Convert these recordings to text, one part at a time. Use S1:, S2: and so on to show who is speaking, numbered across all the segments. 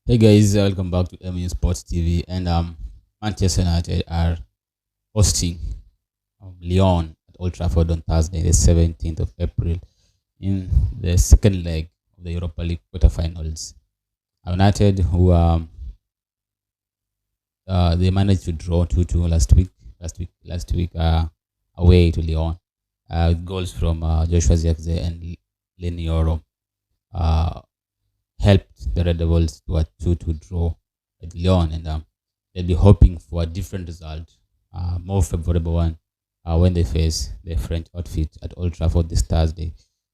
S1: Hey guys, welcome back to MU Sports TV. And Manchester United are hosting Lyon at Old Trafford on Thursday, the 17th of April, in the second leg of the Europa League quarterfinals. United, who they managed to draw 2-2 last week, away to Lyon, with goals from Joshua Zirkzee and Lyon. Uh, Helped the Red Devils to a 2-2 draw at Lyon, and they'll be hoping for a different result, more favorable one, when they face the French outfit at Old Trafford this Thursday,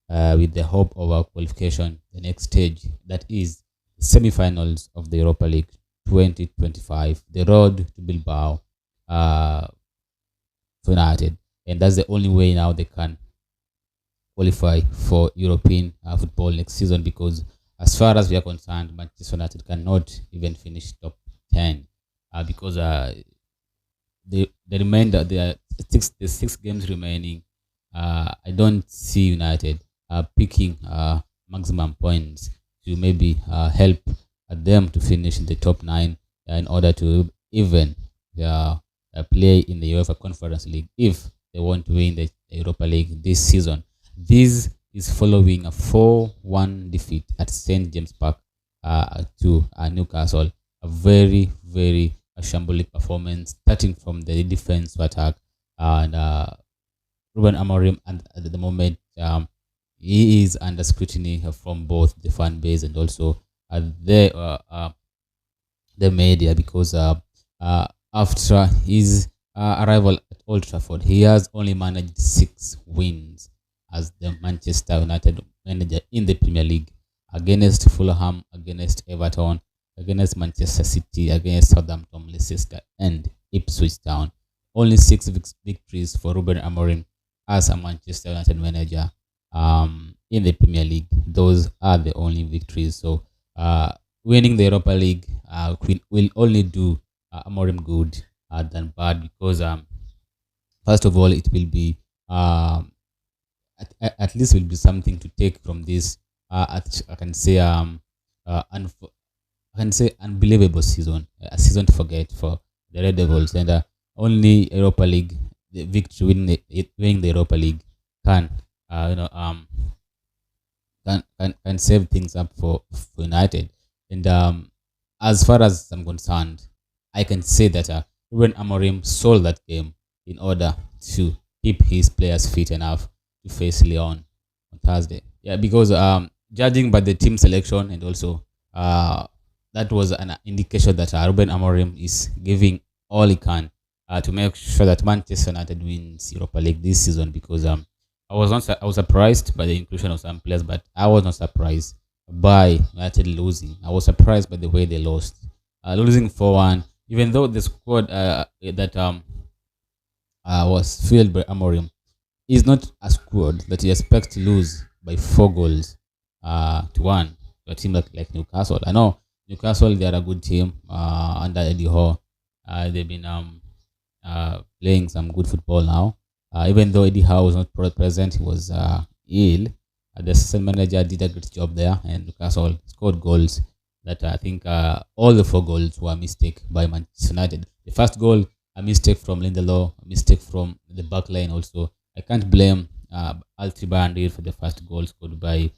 S1: with the hope of a qualification, the next stage, that is semi-finals of the Europa League 2025, the road to Bilbao, uh, for United, and that's the only way now they can qualify for European football next season, because as far as we are concerned, Manchester United cannot even finish top 10, because the remainder, the six games remaining. I don't see United picking maximum points to maybe help them to finish in the top 9, in order to even play in the UEFA Conference League if they want to win the Europa League this season. This is following a 4-1 defeat at St. James Park to Newcastle. A very, very shambolic performance, starting from the defense to attack. And Ruben Amorim, and at the moment, he is under scrutiny from both the fan base and also the media, because after his arrival at Old Trafford, he has only managed 6 wins as the Manchester United manager in the Premier League, against Fulham, against Everton, against Manchester City, against Southampton, Leicester, and Ipswich Town. Only 6 victories for Ruben Amorim as a Manchester United manager in the Premier League. Those are the only victories. So winning the Europa League will only do Amorim good than bad, because first of all, it will be at least will be something to take from this. I can say I can say unbelievable season, a season to forget for the Red Devils, and only Europa League, the victory, winning the Europa League can uh, you know um can save things up for United. And as far as I'm concerned, I can say that Ruben Amorim sold that game in order to keep his players fit enough to face Lyon on Thursday. Yeah, because judging by the team selection, and also that was an indication that Ruben Amorim is giving all he can to make sure that Manchester United wins Europa League this season. Because I was surprised by the inclusion of some players, but I was not surprised by United losing. I was surprised by the way they lost, losing 4-1, even though the squad that was filled by Amorim is not a squad that you expect to lose by 4 goals to one to a team like Newcastle. I know Newcastle, they are a good team under Eddie Howe. They've been playing some good football now. Even though Eddie Howe was not present, he was ill. The assistant manager did a great job there, and Newcastle scored goals. That I think all the 4 goals were a mistake by Manchester United. The first goal, a mistake from Lindelof, a mistake from the back line also. I can't blame Altibandi for the first goal scored by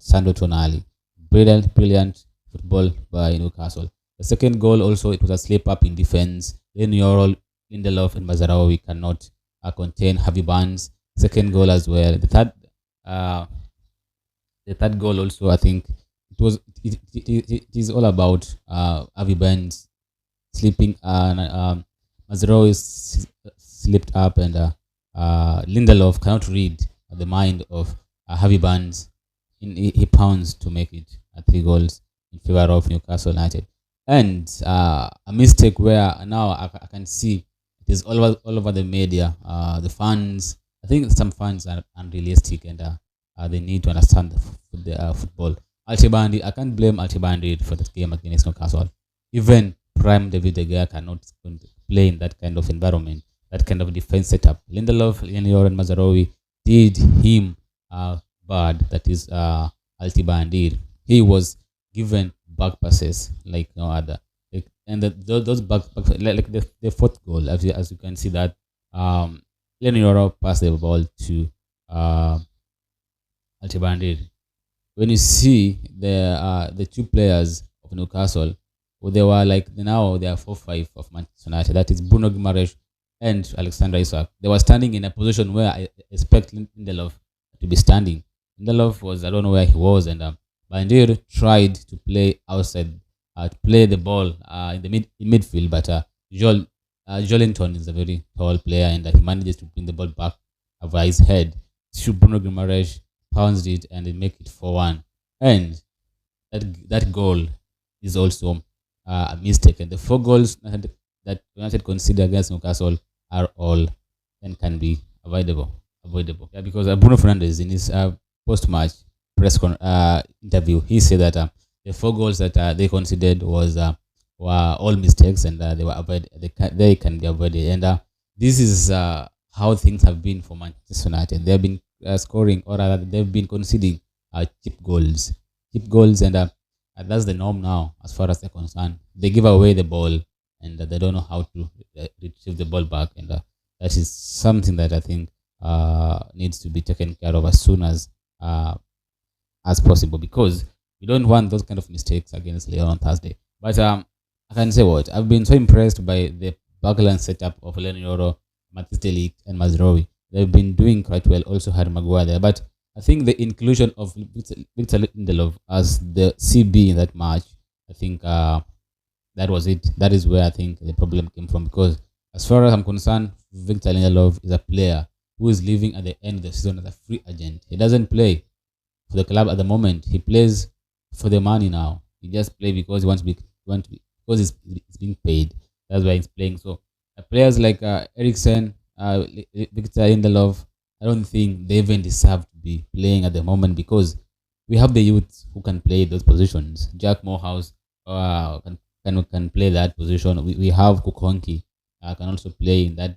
S1: Sandro Tonali. Brilliant football by Newcastle. The second goal also, it was a slip up in defense. Then Lindelof and Mazarawi cannot contain Harvey Barnes. Second goal as well. Uh, the third goal also, I think it is all about Harvey Barnes sleeping. Mazarawi slipped up, and Lindelof cannot read the mind of Harvey Barnes. He pounds to make it 3 goals in favor of Newcastle United. And a mistake where now I can see it is all over the media. The fans, I think some fans are unrealistic, and they need to understand the football. Altibandi, I can't blame Altibandi for that game against Newcastle. Even prime David De Gea cannot play in that kind of environment, that kind of defense setup. Lindelof, Lyon, and Mazarawi did him bad. That is Altibandi. He was given back passes like no other. And those back like the fourth goal, as you can see that Lyon Euro passed the ball to uh, Altibandir. When you see the two players of Newcastle, well, they were like now they are 4-5 of Manchester United. That is Bruno Guimaraes and Alexander Isak. They were standing in a position where I expect Lindelof to be standing. Lindelof was, I don't know where he was, and Bandir tried to play outside, to play the ball in the midfield, but Jolinton is a very tall player, and he manages to bring the ball back over his head to Bruno Guimaraes, pounced it, and they make it 4-1. And that goal is also a mistake. And the four goals that United consider against Newcastle are all and can be avoidable. Yeah, because Bruno Fernandes in his post-match interview, he said that the four goals that they considered were all mistakes, and they were avoided. They can be avoided. And this is how things have been for Manchester United. They have been scoring, or rather, they've been conceding cheap goals, and that's the norm now as far as they're concerned. They give away the ball, and they don't know how to retrieve the ball back, and that is something that I think needs to be taken care of as possible, because we don't want those kind of mistakes against Lyon on Thursday. But I can say what I've been so impressed by the backline setup of Lyon Euro, Matisse Delic, and Mazraoui. They've been doing quite well. Also had Maguire there, but I think the inclusion of Victor Lindelof as the CB in that match, I think that was it. That is where I think the problem came from, because as far as I'm concerned, Victor Lindelof is a player who is leaving at the end of the season as a free agent. He doesn't play for the club at the moment. He plays for the money now. He just plays because he wants to be because he's being paid. That's why he's playing. So players like Eriksen, Victor Lindelof, I don't think they even deserve to be playing at the moment, because we have the youth who can play those positions. Jack Morehouse can play that position. We have Kukonki can also play in that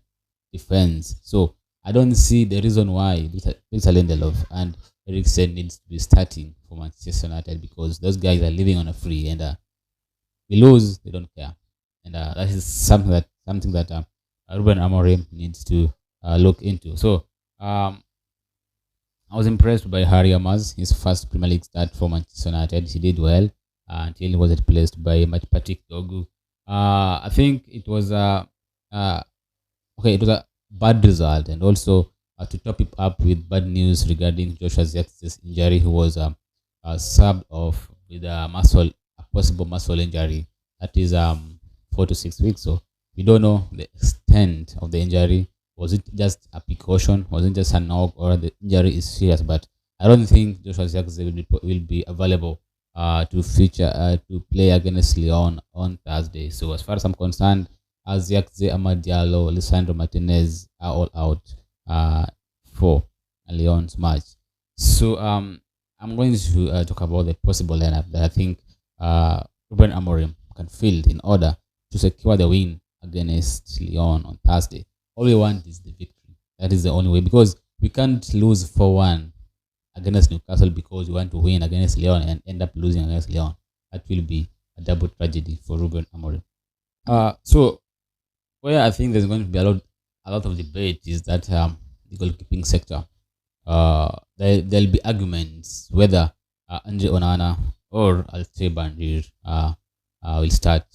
S1: defense. So I don't see the reason why Victor Lindelof and Eriksen needs to be starting for Manchester United, because those guys are living on a free, and we lose, they don't care, and that is something that Ruben Amorim needs to look into. So I was impressed by Harry Amaz, his first Premier League start for Manchester United. He did well until he was replaced by Patrick Dogu. I think it was it was a bad result, and also to top it up with bad news regarding Joshua Zirkzee's injury, who was subbed off with a possible muscle injury that is 4 to 6 weeks. So we don't know the extent of the injury. Was it just a precaution? Was it just a knock, or the injury is serious? But I don't think Joshua Zirkzee will be available to feature to play against Lyon on Thursday. So as far as I'm concerned, Zirkzee, Amad Diallo, Lisandro Martinez are all out for Lyon's match. So I'm going to talk about the possible lineup that I think Ruben Amorim can field in order to secure the win against Lyon on Thursday. All we want is the victory. That is the only way, because we can't lose 4-1 against Newcastle because we want to win against Lyon and end up losing against Lyon. That will be a double tragedy for Ruben Amorim. So where I think there's going to be a lot of debate is that the goalkeeping sector. There'll be arguments whether Andre Onana or Altay Bandir will start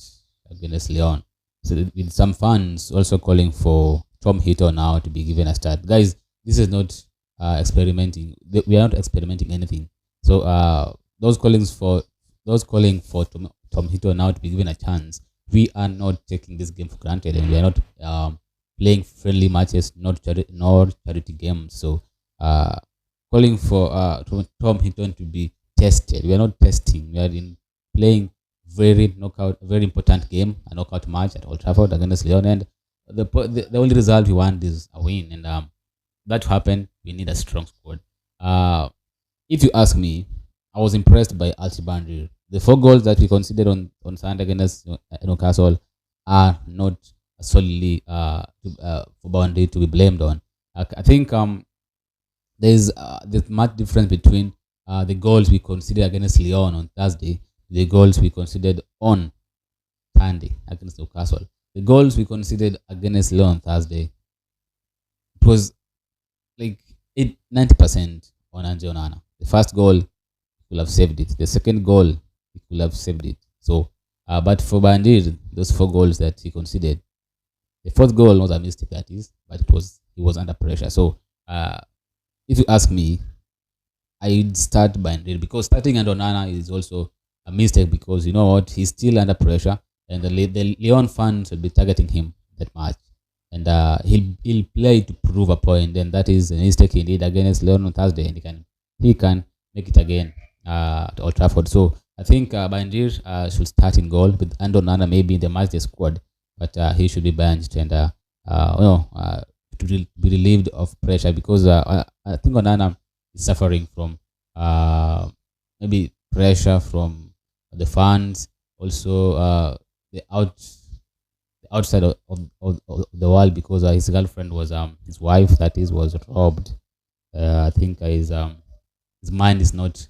S1: against Lyon. So with some fans also calling for Tom Hito now to be given a start. Guys, this is not experimenting. We are not experimenting anything. So those calling for Tom Hito now to be given a chance, we are not taking this game for granted, and we are not playing friendly matches, not charity games. So calling for Tom Hinton to be tested. We are not testing. We are playing very important game, a knockout match at Old Trafford against Lyon, and the only result we want is a win. And that to happen, we need a strong squad. If you ask me, I was impressed by Altibandir. The 4 goals that we considered on Sunday against Newcastle are not solely for Boundary to be blamed on. I think there's much difference between the goals we considered against Lyon on Thursday the goals we conceded on Sunday against Newcastle, the goals we conceded against Lyon on Thursday, it was like 90% on Ange Onana. The first goal, he could have saved it. The second goal, he could have saved it. So, but for Bandir, those four goals that he conceded, the fourth goal was a mistake, that is, but he was under pressure. So, if you ask me, I'd start Bandir because starting under Onana is also a mistake because you know what, he's still under pressure, and the Leon fans will be targeting him that much, and he'll play to prove a point, and that is a mistake he did against Leon on Thursday, and he can make it again at Old Trafford. So I think Bandir should start in goal with Andonana maybe in the match they squad, but he should be benched and to be relieved of pressure because I think Onana is suffering from maybe pressure from the fans, also the outside of the world because his girlfriend was his wife, that is, was robbed. I think his mind is not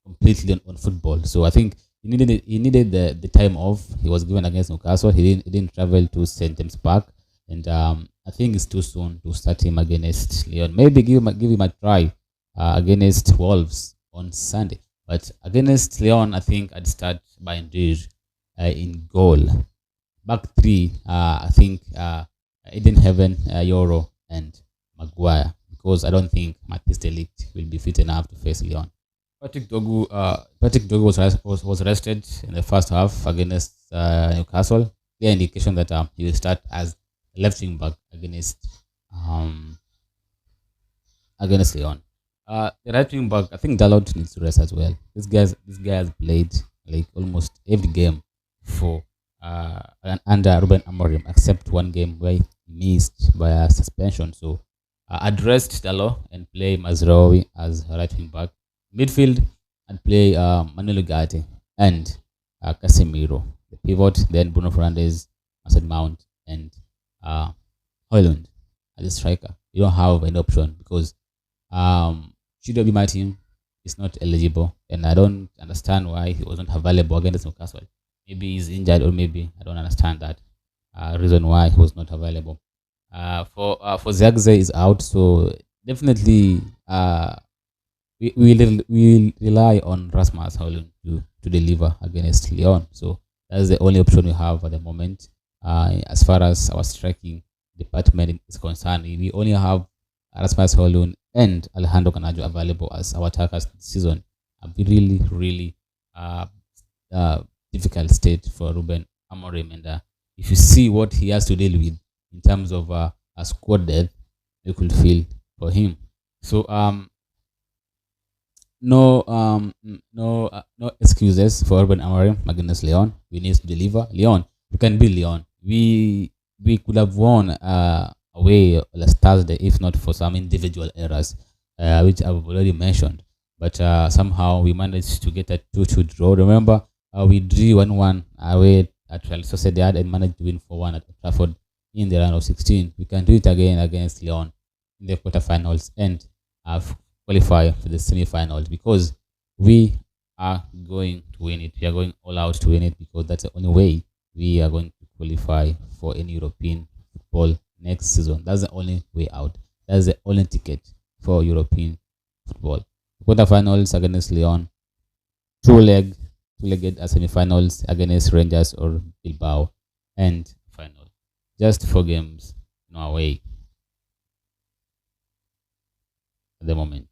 S1: completely on football. So I think he needed the time off he was given against Newcastle. He didn't travel to St James Park, and I think it's too soon to start him against Lyon. Maybe give him a try against Wolves on Sunday, but against Lyon, I think I'd start by Indeed in goal. Back three, I think Eden Heaven, Euro, and Maguire because I don't think Matisse Delict will be fit enough to face Lyon. Patrick Dogu was rested in the first half against Newcastle. Clear indication that he will start as left wing back um, against Lyon. The right wing back, I think Dalot needs to rest as well. This guy has played like almost every game for under Ruben Amorim, except one game where he missed by a suspension. So address Dalot and play Mazraoui as right wing back. Midfield and play Manuel Ugarte and Casemiro. The pivot, then Bruno Fernandes, Mason Mount, and Hoyland as a striker. You don't have an option because should be my team is not eligible, and I don't understand why he wasn't available against Newcastle. Maybe he's injured, or maybe I don't understand that reason why he was not available. For Zagze is out, so definitely we rely on Rasmus Højlund to deliver against Lyon. So that's the only option we have at the moment. As far as our striking department is concerned, we only have Rasmus Højlund and Alejandro Garnacho available as our attackers this season. A really difficult state for Ruben Amorim, and if you see what he has to deal with in terms of a squad depth, you could feel for him. So no excuses for Ruben Amorim against Lyon. We need to deliver. Lyon, we can beat Lyon. We could have won away last Thursday if not for some individual errors, which I've already mentioned. But somehow we managed to get a 2-2 draw. Remember, we drew 1-1 away at Real Sociedad and managed to win 4-1 at Trafford in the round of 16. We can do it again against Lyon in the quarterfinals and qualify for the semi-finals because we are going to win it. We are going all out to win it because that's the only way we are going to qualify for any European football next season. That's the only way out. That's the only ticket for European football. Quarterfinals against Lyon, two-legged semi-finals against Rangers or Bilbao, and final. Just 4 games, no away at the moment.